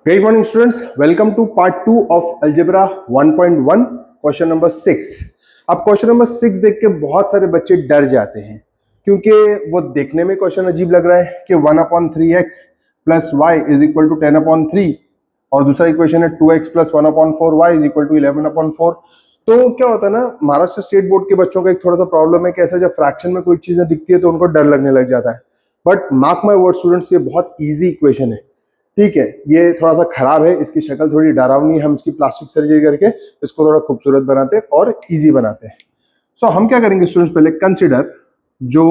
Great morning, students. Welcome to part 2 of Algebra 1.1, question number 6. अब question number 6 देख के बहुत सारे बच्चे डर जाते हैं क्योंकि वो देखने में क्वेश्चन अजीब लग रहा है कि 1/3x plus Y is equal to 10/3 और दूसरा इक्वेशन है 2x plus 1/4y is equal to 11/4. तो क्या होता है ना, महाराष्ट्र स्टेट बोर्ड के बच्चों का एक थोड़ा सा प्रॉब्लम है कि ऐसा जब फ्रैक्शन में कोई चीजें दिखती है तो उनको डर लगने लग जाता है. But mark my word students, ये बहुत ईजी इक्वेशन है. ठीक है, ये थोड़ा सा खराब है, इसकी शक्ल थोड़ी डरावनी है. हम इसकी प्लास्टिक सर्जरी करके इसको थोड़ा खूबसूरत बनाते हैं और इजी बनाते हैं. सो हम क्या करेंगे स्टूडेंट्स, पहले कंसीडर जो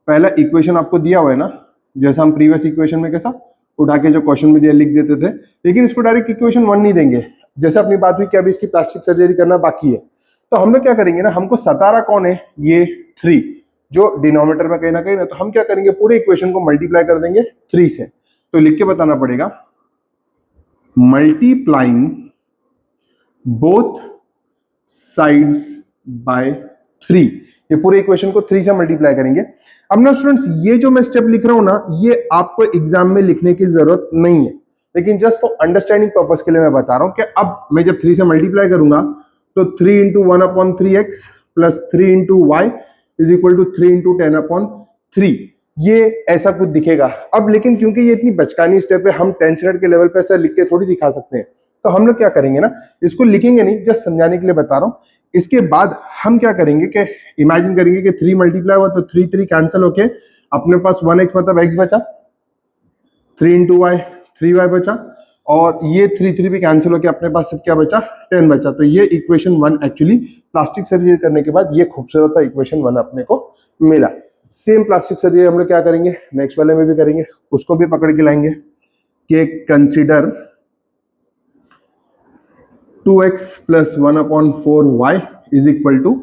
पहला इक्वेशन आपको दिया हुआ है ना, जैसा हम प्रीवियस इक्वेशन में कैसा उठा के जो क्वेश्चन में दिया लिख देते थे, लेकिन इसको डायरेक्ट इक्वेशन 1 नहीं देंगे. जैसे अपनी बात हुई कि अभी इसकी प्लास्टिक सर्जरी करना बाकी है, तो हम लोग क्या करेंगे ना, हमको सतारा कौन है, ये 3 जो डिनोमिनेटर में कहीं ना, तो हम क्या करेंगे, पूरे इक्वेशन को मल्टीप्लाई कर देंगे 3 से. तो लिख के बताना पड़ेगा मल्टीप्लाइंग बोथ साइड्स बाय 3. ये पूरे इक्वेशन को 3 से मल्टीप्लाई करेंगे. अब ना स्टूडेंट्स, ये जो मैं स्टेप लिख रहा हूं ना, ये आपको एग्जाम में लिखने की जरूरत नहीं है, लेकिन जस्ट फॉर अंडरस्टैंडिंग पर्पस के लिए मैं बता रहा हूं कि अब मैं जब 3 से मल्टीप्लाई करूंगा तो 3 into 1/3x plus 3 into y is equal to 3 into 10/3. ये ऐसा कुछ दिखेगा. अब लेकिन क्योंकि ये इतनी बचकानी स्टेप है, हम 10th स्टैंडर्ड के लेवल पे ऐसा लिख के थोड़ी दिखा सकते हैं. तो हम लोग क्या करेंगे ना, इसको लिखेंगे नहीं, जस्ट समझाने के लिए बता रहा हूं. इसके बाद हम क्या करेंगे कि इमेजिन करेंगे कि 3 मल्टीप्लाई हुआ तो 3 कैंसिल होके अपने पास 1x मतलब x बचा, 3 इंटू वाई 3y बचा, और ये 3 भी कैंसिल होके अपने पास सिर्फ क्या बचा, 10 बचा. तो ये इक्वेशन 1 एक्चुअली प्लास्टिक सर्जरी करने के बाद ये खूबसूरत सा इक्वेशन 1 अपने को मिला. सेम प्लास्टिक सर्जरी हम लोग क्या करेंगे, नेक्स्ट वाले में भी करेंगे, उसको भी पकड़ के लाएंगे कि consider 2x plus 1/4y is equal to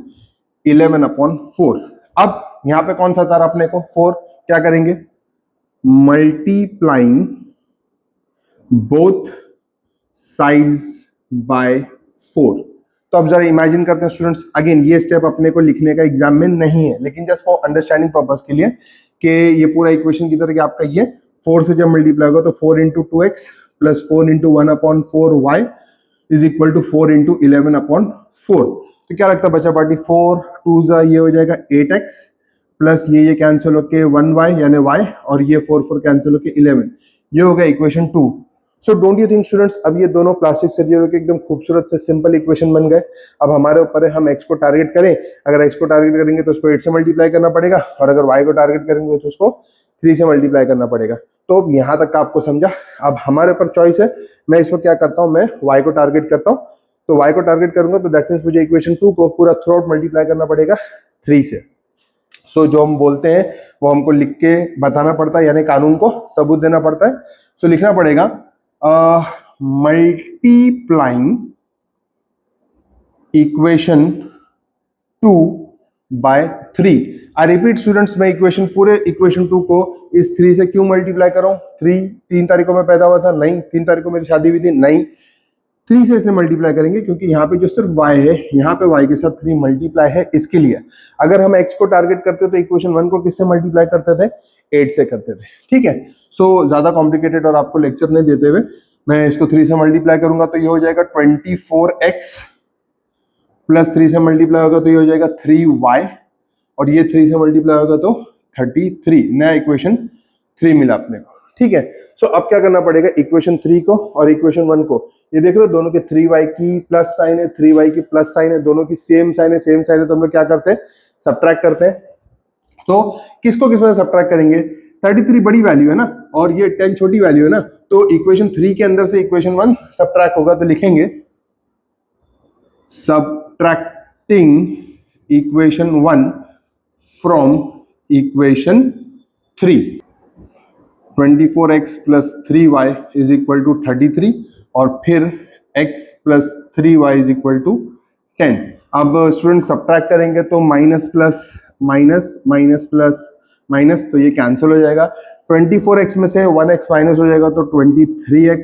11/4. अब यहां पे कौन सा था अपने को, 4. क्या करेंगे, मल्टीप्लाइंग बोथ साइड्स बाय 4. तो अब जरा इमेजिन करते हैं स्टूडेंट्स, अगेन ये स्टेप अपने को लिखने का एग्जाम में नहीं है, लेकिन जस्ट फॉर अंडरस्टैंडिंग पर्पस के लिए कि ये पूरा इक्वेशन की तरह कि आपका ये 4 से जब मल्टीप्लाई होगा तो 4 into 2x plus 4 into 1/4y is equal to 4 into 11/4. तो क्या लगता है बचा पार्टी, 4 2 ये हो जाएगा 8x प्लस ये कैंसिल होके 1y यानी y, और ये 4 कैंसिल होके 11. ये हो गया equation 2. So don't you think students, अब ये दोनों प्लास्टिक सर्जरी के एकदम खूबसूरत से सिंपल इक्वेशन बन गए. अब हमारे ऊपर है हम x को टारगेट करें. अगर x को टारगेट करेंगे तो उसको 8 से मल्टीप्लाई करना पड़ेगा, और अगर y को टारगेट करेंगे तो उसको 3 से मल्टीप्लाई करना पड़ेगा. तो अब यहाँ तक का आपको समझा. अब हमारे ऊपर चॉइस है, मैं इसको क्या करता हूँ, मैं y को टारगेट करता हूँ. तो y को टारगेट करूंगा तो दैट मीन्स मुझे इक्वेशन 2 को पूरा थ्रू आउट मल्टीप्लाई करना पड़ेगा 3 से. सो जो हम बोलते हैं वो हमको लिख के बताना पड़ता है, यानी कानून को सबूत देना पड़ता है. सो लिखना पड़ेगा multiplying equation 2 by 3. I repeat students, मैं इक्वेशन पूरे इक्वेशन 2 को इस 3 से क्यों मल्टीप्लाई कर रहा हूं. 3 तारीख को मैं पैदा हुआ था, नहीं. 3 तारीख को मेरी शादी हुई थी, नहीं. 3 से इसने मल्टीप्लाई करेंगे क्योंकि यहाँ पे जो सिर्फ y है, यहाँ पे y के साथ 3 मल्टीप्लाई है, इसके लिए. अगर हम x को टारगेट करते तो इक्वेशन 1 को किससे मल्टीप्लाई करते थे, 8 से करते थे. ठीक है. सो ज्यादा कॉम्प्लिकेटेड और आपको लेक्चर नहीं देते हुए मैं इसको 3 से मल्टीप्लाई करूंगा तो ये हो जाएगा 24x प्लस 3 से मल्टीप्लाई होगा तो ये हो जाएगा 3y, और ये 3 से मल्टीप्लाई होगा तो 33. नया इक्वेशन 3 मिला अपने को. ठीक है. सो अब क्या करना पड़ेगा, इक्वेशन 3 को और इक्वेशन 1 को, ये देख रहे हो दोनों के 3y की प्लस साइन है, 3y की प्लस साइन है, दोनों की सेम साइन है, सेम साइन है. तो हम लोग क्या करते हैं, सब्ट्रैक्ट करते हैं. तो किसको किस में सब्ट्रैक्ट करेंगे, 33 बड़ी वैल्यू है ना, और ये 10 छोटी वैल्यू है ना, तो इक्वेशन 3 के अंदर से इक्वेशन 1 सब्ट्रैक्ट होगा. तो लिखेंगे subtracting equation 1 from equation 3. 24x plus 3y is equal to 33, और फिर x plus 3y is equal to 10. अब स्टूडेंट सब्ट्रैक्ट करेंगे तो minus plus minus minus plus minus, तो ये कैंसिल हो जाएगा. 24x में से 1x माइनस हो जाएगा तो 23x,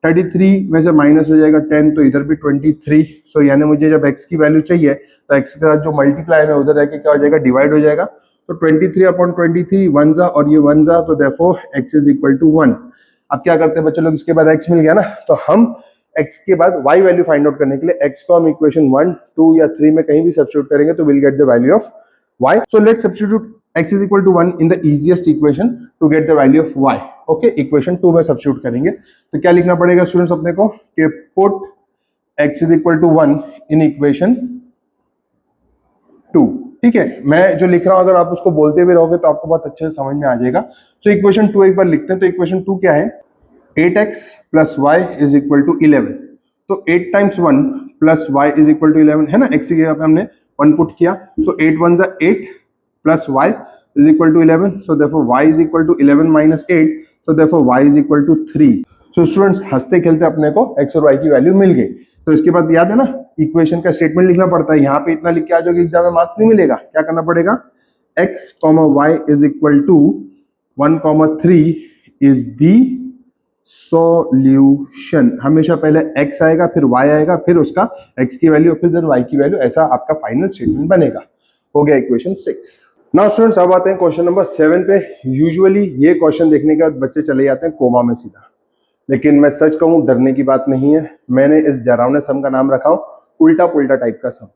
33 में से माइनस हो जाएगा 10, तो इधर भी 23. सो यानी मुझे जब x की वैल्यू चाहिए तो x के साथ जो मल्टीप्लाई है उधर जाके क्या हो जाएगा, डिवाइड हो जाएगा. तो 23/23 1 जा और ये 1 जा, तो therefore x is equal to 1. अब क्या करते हैं बच्चे लोग, इसके बाद x मिल गया ना, तो हम x के बाद y वैल्यू फाइंड आउट करने के लिए x को हम इक्वेशन 1, 2 या 3 में कहीं भी सब्स्टिट्यूट करेंगे तो will get the value of y. So let's substitute x is equal to 1 in the easiest equation to get the value of y. Okay, equation 2 में सब्स्टिट्यूट करेंगे तो क्या लिखना पड़ेगा स्टूडेंट्स अपने को कि put x is equal to 1 in equation 2. ठीक है, मैं जो लिख रहा हूं अगर आप उसको बोलते हुए रहोगे तो आपको बहुत अच्छे से समझ में आ जाएगा. तो इक्वेशन 2 एक बार लिखते हैं. तो इक्वेशन 2 क्या है, 8x plus y is equal to 11. तो 8 times 1 plus y is equal to 11 है ना, x की जगह पे हमने 1 पुट किया तो 8 1 जा 8 plus y is equal to 11. So therefore y is equal to 11 minus 8. So therefore y is equal to 3. So students हंसते खेलते अपने को x और y की वैल्यू मिल गई. तो इसके बाद याद है ना, इक्वेशन का स्टेटमेंट लिखना पड़ता है. यहाँ पे इतना लिख के आ जाओगे एग्जाम में मार्क्स नहीं मिलेगा. क्या करना पड़ेगा, x, y is equal to 1, 3 is the solution. हमेशा पहले x आएगा, फिर y आएगा, फिर उसका x की वैल्यू, फिर y की वैल्यू, ऐसा आपका फाइनल स्टेटमेंट बनेगा. हो गया इक्वेशन 6. नाउ स्टूडेंट्स अब आते हैं क्वेश्चन नंबर 7 पे. यूजुअली ये क्वेश्चन देखने के बाद बच्चे चले जाते हैं कोमा में सीधा, लेकिन मैं सच कहूं डरने की बात नहीं है. मैंने इस डरावने सम का नाम रखा हूं उल्टा पुल्टा टाइप का सम,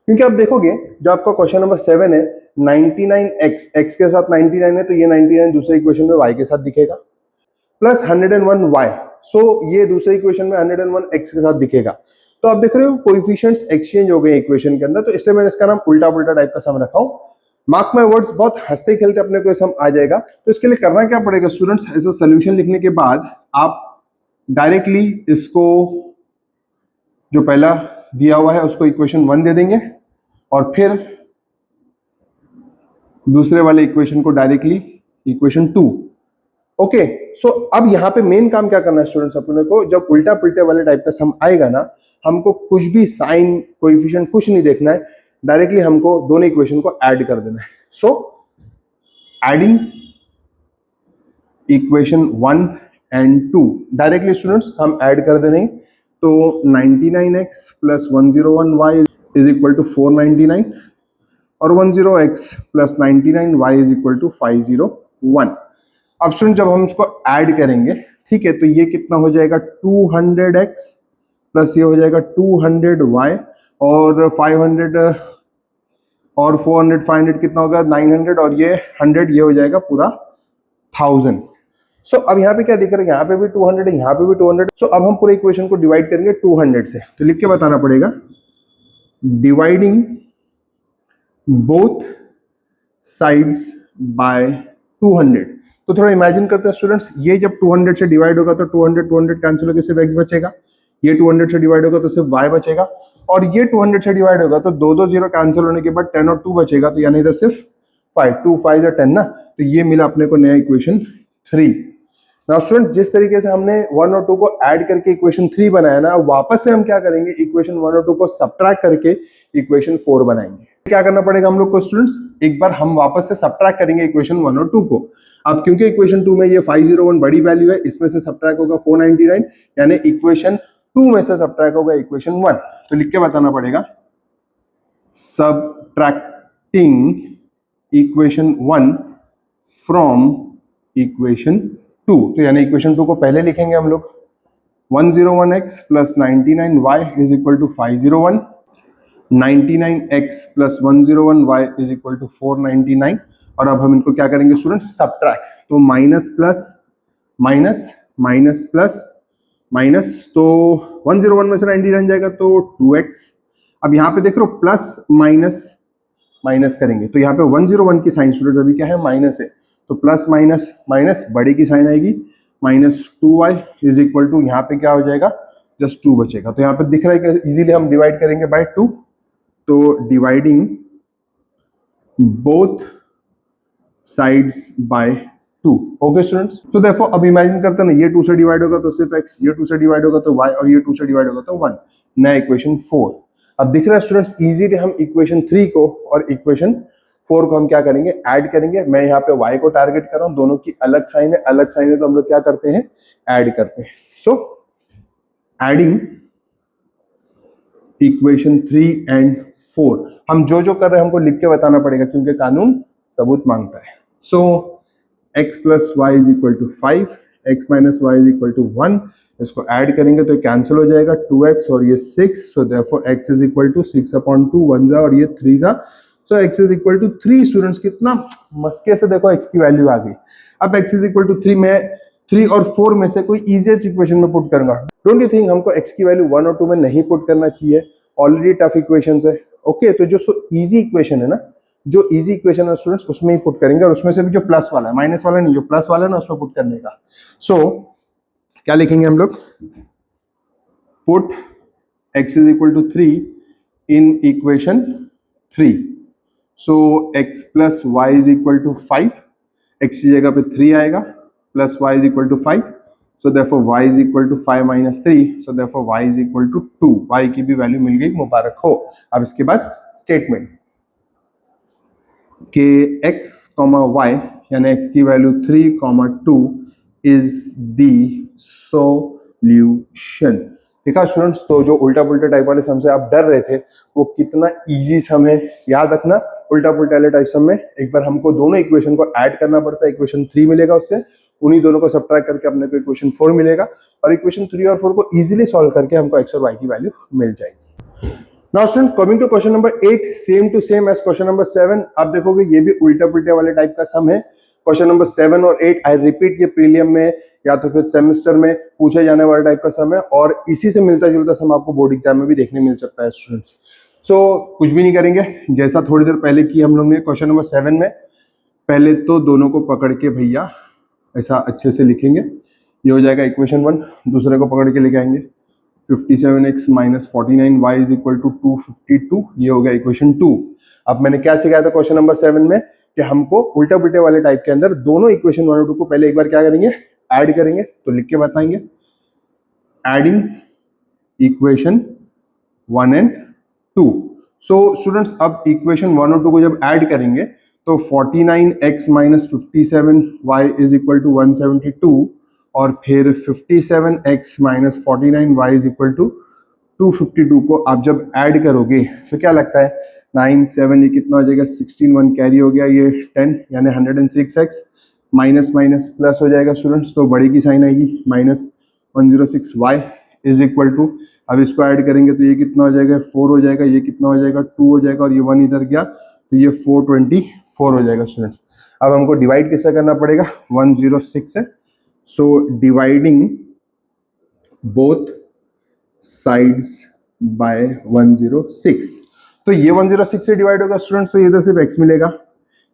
क्योंकि आप देखोगे जो आपका क्वेश्चन नंबर 7 है 99x, x के साथ 99 है तो ये 99 दूसरे इक्वेशन में y के साथ दिखेगा, प्लस 101y. सो ये दूसरे इक्वेशन में 101x के साथ दिखेगा. तो आप देख रहे हो कोएफिशिएंट्स एक्सचेंज हो गए इक्वेशन के अंदर, तो इसलिए मैंने इसका नाम उल्टा पुल्टा टाइप का सम रखा हूं. मार्क माय वर्ड्स, बहुत हंसते खेलते अपने को सम आ जाएगा. तो इसके लिए करना क्या पड़ेगा स्टूडेंट्स, ऐसा सोल्यूशन लिखने के बाद आप डायरेक्टली इसको जो पहला दिया हुआ है उसको इक्वेशन 1 दे देंगे और फिर दूसरे वाले इक्वेशन को डायरेक्टली इक्वेशन 2. ओके, सो अब यहाँ पे मेन काम क्या करना है स्टूडेंट्स अपने को, जब उल्टा पुल्टे वाले टाइप का सम आएगा ना, हमको कुछ भी साइन कोएफिशिएंट कुछ नहीं देखना है, डायरेक्टली हमको दोनों इक्वेशन को ऐड कर देना है. सो adding equation 1 and 2 directly students हम ऐड कर देंगे. तो 99x plus 101y is equal to 499 और 10x plus 99y is equal to 501. अब स्टूडेंट जब हम इसको ऐड करेंगे, ठीक है, तो ये कितना हो जाएगा 200x प्लस ये हो जाएगा 200y और 500 और 400 500 कितना होगा 900 और ये 100, ये हो जाएगा पूरा 1000. सो अब यहाँ पे क्या दिख रहा है, यहाँ पे भी 200 है, यहाँ पे भी 200. सो अब हम पूरे इक्वेशन को डिवाइड करेंगे 200 से. तो लिख के बताना पड़ेगा डिवाइडिंग बोथ साइड्स बाय 200. तो थोड़ा इमेजिन करते हैं स्टूडेंट्स, ये जब 200 से डिवाइड होगा तो 200 कैंसिल होकर सिर्फ x बचेगा, ये 200 से डिवाइड होगा तो सिर्फ y बचेगा, और ये 200 से डिवाइड होगा तो दो 0 कैंसिल होने के बाद 10 और 2 बचेगा, तो यानी इधर सिर्फ 5, 2 5 या 10 ना. तो ये मिला अपने को नया इक्वेशन 3. नाउ स्टूडेंट जिस तरीके से हमने 1 और 2 को ऐड करके इक्वेशन 3 बनाया ना, वापस से हम क्या करेंगे, इक्वेशन 1 और 2 को सब्ट्रैक्ट करके इक्वेशन 4 बनाएंगे. क्या करना पड़ेगा हम लोग को स्टूडेंट्स, एक बार हम वापस से सब्ट्रैक्ट करेंगे इक्वेशन 1 और 2 को. अब क्योंकि इक्वेशन 2 में ये 501 बड़ी वैल्यू है, इसमें से सब्ट्रैक्ट होगा 499, यानी इक्वेशन 2 में से सब्ट्रैक्ट होगा इक्वेशन 1. तो लिख के बताना पड़ेगा सब्ट्रैक्टिंग इक्वेशन 1 फ्रॉम इक्वेशन 2. तो यानी इक्वेशन 2 को पहले लिखेंगे हम लोग 101x plus 99y is equal to 501, 99x plus 101y is equal to 499. और अब हम इनको क्या करेंगे स्टूडेंट, सब्ट्रैक्ट. तो minus plus minus minus plus minus, तो 101 में से 99 जाएगा तो 2x. अब यहाँ पे देख रहे हो प्लस माइनस माइनस करेंगे तो यहाँ पे 101 की साइन स्टूडेंट अभी क्या है, माइनस है, तो प्लस माइनस माइनस बड़े की साइन आएगी minus 2y is equal to, यहाँ पे क्या हो जाएगा जस्ट 2 बचेगा. तो यहाँ पे दिख रहा है कि इजीली हम डिवाइड करेंगे बाय 2. तो dividing both sides by 2. Okay students, so देखो अब इमेजिन करते हैं ना, ये 2 से डिवाइड होगा तो सिर्फ x, ये 2 से डिवाइड होगा तो y और ये 2 से डिवाइड होगा तो 1. नया इक्वेशन 4. अब दिख रहा है स्टूडेंट्स इजीली हम इक्वेशन 3 को और इक्वेशन 4 को हम क्या करेंगे, ऐड करेंगे. मैं यहाँ पे y को टारगेट कर रहा हूँ, दोनों की अलग साइन है, अलग साइन है, तो हम लोग क्या करते हैं, ऐड करते हैं. So adding equation 3 and 4. हम जो जो कर रहे हैं हमको लिख के बताना पड़ेगा क्योंकि कानून सबूत मांगता है. So x plus Y is equal to 5 x minus y is equal to 1, इसको ऐड करेंगे तो कैंसिल हो जाएगा 2x और ये 6, so therefore x is equal to 6/2 1 जा और ये 3 जा, so x is equal to 3। Students कितना मस्के से देखो x की वैल्यू आ गई। अब x इज इक्वल टू 3 मैं 3 और 4 में से कोई इजीएस्ट इक्वेशन में पुट करूंगा। डोंट यू थिंक हमको x की वैल्यू 1 और 2 में नहीं पुट करना चाहिए? ऑलरेडी टफ इक्वेशंस है। ओके तो जो इजी इक्वेशन है ना, जो इजी इक्वेशन है स्टूडेंट्स उसमें ही पुट करेंगे, और उसमें से भी जो प्लस वाला है, माइनस वाला नहीं, जो प्लस वाला है ना उसमें पुट करने का। सो क्या लिखेंगे हम लोग? Put x is equal to 3 in equation 3। So x plus Y is equal to 5, x की जगह पे 3 आएगा, plus y is equal to 5, so therefore y is equal to 5 minus 3, so therefore y is equal to 2। y की भी value मिल गई, मुबारक हो। अब इसके बाद स्टेटमेंट कि x, y यानी x की वैल्यू 3, 2 इज द सॉल्यूशन। देखा स्टूडेंट्स, तो जो उल्टा पुल्टा टाइप वाले सम से आप डर रहे थे वो कितना इजी सम है। याद रखना, उल्टा पुल्टा वाले टाइप सम में एक बार हमको दोनों इक्वेशन को ऐड करना पड़ता है, इक्वेशन 3 मिलेगा, उससे उन्हीं दोनों को सब्ट्रैक्ट करके अपने को इक्वेशन 4 मिलेगा, और इक्वेशन 3 और 4 को इजीली सॉल्व करके हमको x और y की वैल्यू मिल जाएगी। Now student, coming to question number 8, same to same as question number 7। आप देखोगे ये भी उल्टा पुल्टे वाले टाइप का सम है। क्वेश्चन नंबर 7 और 8 आई रिपीट, ये प्रीलियम में या तो फिर सेमेस्टर में पूछे जाने वाला टाइप का सम है, और इसी से मिलता जुलता सम आपको बोर्ड एग्जाम में भी देखने मिल सकता है स्टूडेंट्स। सो कुछ भी नहीं करेंगे, जैसा थोड़ी देर पहले की हम लोग ने क्वेश्चन नंबर 7 में, पहले तो दोनों को पकड़ के भैया ऐसा अच्छे से लिखेंगे। ये हो जाएगा इक्वेशन 1, दूसरे को पकड़ के लिखाएंगे 57x minus 49y is equal to 252, ये हो गया इक्वेशन 2। अब मैंने क्या सिखाया था क्वेश्चन नंबर 7 में कि हमको उल्टा पुल्टे वाले टाइप के अंदर दोनों इक्वेशन 1 और 2 को पहले एक बार क्या करेंगे, ऐड करेंगे। तो लिख के बताएंगे, adding equation 1 and 2। So students, अब इक्वेशन 1 और 2 को जब ऐड करेंगे तो 49x minus 57y is equal to 172, और फिर 57x minus 49y is equal to 252 को आप जब ऐड करोगे तो क्या लगता है, 9 7 ये कितना हो जाएगा, 16 1 कैरी हो गया, ये 10 यानी 106x, माइनस माइनस प्लस हो जाएगा स्टूडेंट्स, तो बड़ी की साइन आएगी, minus 106y is equal to, अब इसको ऐड करेंगे तो ये कितना हो जाएगा, 4 हो जाएगा, ये कितना हो जाएगा, 2 हो जाएगा, और ये 1 इधर गया तो ये 424 हो जाएगा स्टूडेंट्स। अब हमको डिवाइड किससे करना पड़ेगा, 106 से। So dividing both sides bye 106, तो ये 106 से डिवाइड होगा स्टूडेंट्स, तो इधर सिर्फ x मिलेगा,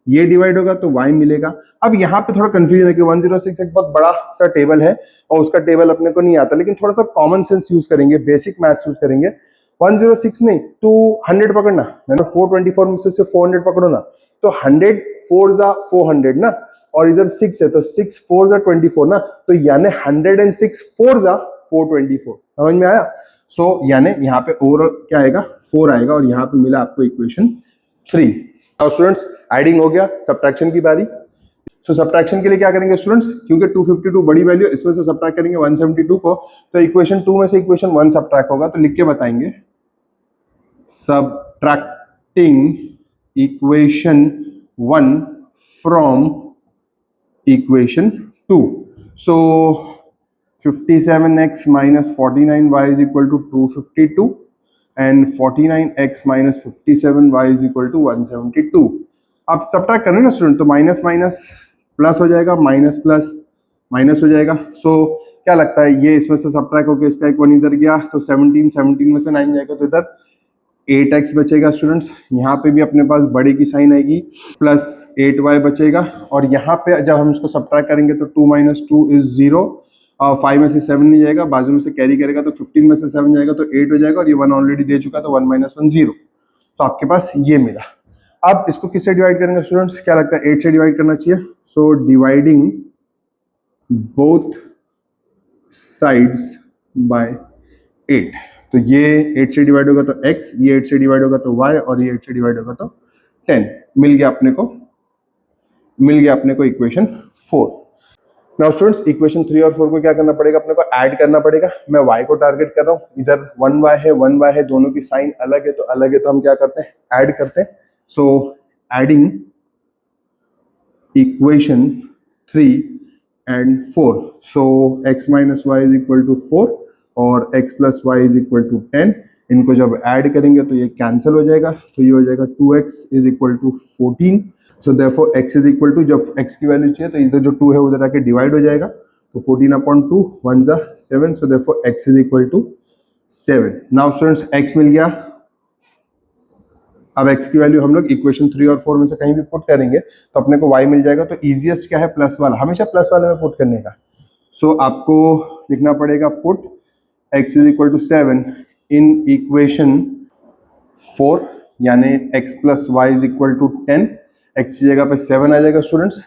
ये डिवाइड होगा तो y मिलेगा। अब यहाँ पे थोड़ा कंफ्यूजन है कि 106 एक बहुत बड़ा सा टेबल है और उसका टेबल अपने को नहीं आता, लेकिन थोड़ा सा कॉमन सेंस यूज करेंगे, बेसिक मैथ्स यूज करेंगे। 106 नहीं, तू 100 पकड़ना, मैंने 424 में से 400 पकड़ो ना, तो 100 4 जा 400 ना, और इधर 6 है तो 6 4 जा 24 ना, तो यानी 106 4 जा 424, समझ में आया? सो यानी यहाँ पे ओवरऑल क्या आएगा, 4 आएगा, और यहाँ पे मिला आपको इक्वेशन 3। अब स्टूडेंट्स एडिंग हो गया, सब्ट्रैक्शन की बारी। सो सब्ट्रैक्शन के लिए क्या करेंगे स्टूडेंट्स, क्योंकि 252 बड़ी वैल्यू, इसमें से सब्ट्रैक्ट करेंगे 172 को, तो इक्वेशन 2 में से इक्वेशन 1 सब्ट्रैक्ट होगा, तो लिख के बताएंगे, subtracting equation 1 from equation 2। So 57x minus 49y is equal to 252 and 49x minus 57y is equal to 172। अब सब्ट्रैक्ट करें ना स्टूडेंट, तो माइनस माइनस प्लस हो जाएगा, माइनस प्लस माइनस हो जाएगा। सो क्या लगता है, ये इसमें से सब्ट्रैक्ट होकर इसका एक 1 इधर गया तो 17 में से 9 जाएगा, तो इधर 8x बचेगा स्टूडेंट्स। यहाँ पे भी अपने पास बड़े की साइन आएगी, प्लस 8y बचेगा, और यहाँ पे जब हम इसको सब्ट्रैक्ट करेंगे तो 2 माइनस 2 इज 0, और 5 में से 7 नहीं जाएगा, बाजू में से कैरी करेगा तो 15 में से 7 जाएगा तो 8 हो जाएगा, और ये 1 ऑलरेडी दे चुका तो 1 माइनस 1 0, तो आपके पास ये मिला। अब इसको किससे डिवाइड करेंगे स्टूडेंट्स, क्या लगता है, 8 से डिवाइड करना चाहिए। So dividing both sides bye 8, तो ये 8 से डिवाइड होगा तो x, ये 8 से डिवाइड होगा तो y, और ये 8 से डिवाइड होगा तो 10, मिल गया अपने को इक्वेशन 4। नाउ स्टूडेंट्स, इक्वेशन 3 और 4 को क्या करना पड़ेगा, अपने को ऐड करना पड़ेगा। मैं y को टारगेट कर रहा हूँ, इधर 1y है, दोनों की साइन अलग है, तो हम क्या करते हैं, ऐड करते हैं। So adding equation 3 and 4. So x minus y is equal to 4 और x plus Y is equal to 10. इनको जब ऐड करेंगे तो ये कैंसिल हो जाएगा, तो ये हो जाएगा 2x is equal to 14. So therefore x is equal to, जब x की वैल्यू चाहिए तो इधर जो 2 है उधर आके डिवाइड हो जाएगा, तो 14/2 1 जा 7. So therefore x is equal to 7. Now students x मिल गया. अब x की वैल्यू हम लोग इक्वेशन 3 और 4 में से कहीं भी पुट करेंगे तो अपने को y मिल जाएगा. तो इजीएस्ट क्या है, प्लस वाला, हमेशा प्लस वाले में पुट करने का. सो आपको लिखना पड़ेगा put x is equal to 7 in equation 4, यानी x plus Y is equal to 10. x की जगह पे 7 आ जाएगा students,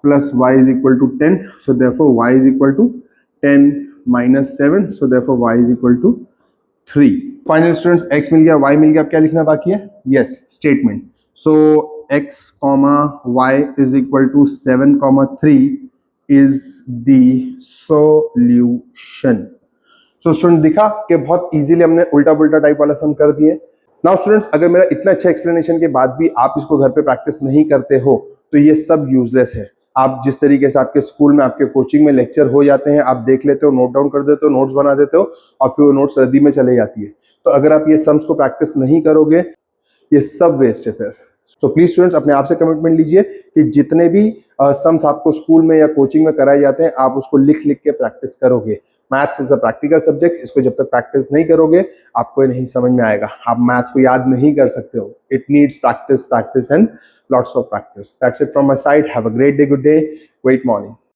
plus y is equal to 10. So therefore y is equal to 10 minus 7. So therefore y is equal to 3. Final students x मिल गया, y मिल गया. अब क्या लिखना बाकी है? Yes, statement. So x comma y is equal to 7 comma 3 is the solution. So student दिखा कि बहुत इजीली हमने उल्टा पुल्टा टाइप वाला सम कर दिए. नाउ स्टूडेंट्स, अगर मेरा इतना अच्छा एक्सप्लेनेशन के बाद भी आप इसको घर पे प्रैक्टिस नहीं करते हो तो ये सब यूजलेस है. आप जिस तरीके से आपके स्कूल में, आपके कोचिंग में लेक्चर हो जाते हैं, आप देख लेते हो, नोट डाउन कर देते हो, नोट्स बना देते हो और फिर वो नोट्स रद्दी में चले जाती है. तो अगर आप ये सम्स को प्रैक्टिस नहीं करोगे, ये सब वेस्ट है फिर. सो प्लीज स्टूडेंट्स, अपने आप से कमिटमेंट लीजिए कि जितने भी सम्स आपको स्कूल में या कोचिंग में कराए जाते हैं, आप उसको लिख लिख के प्रैक्टिस करोगे. Maths is a practical subject. इसको जब तक प्रैक्टिस नहीं करोगे आपको ये नहीं समझ में आएगा. आप मैथ्स को याद नहीं कर सकते हो. It needs practice, practice and lots of practice. That's it from my side. Have a great day, good day, great morning.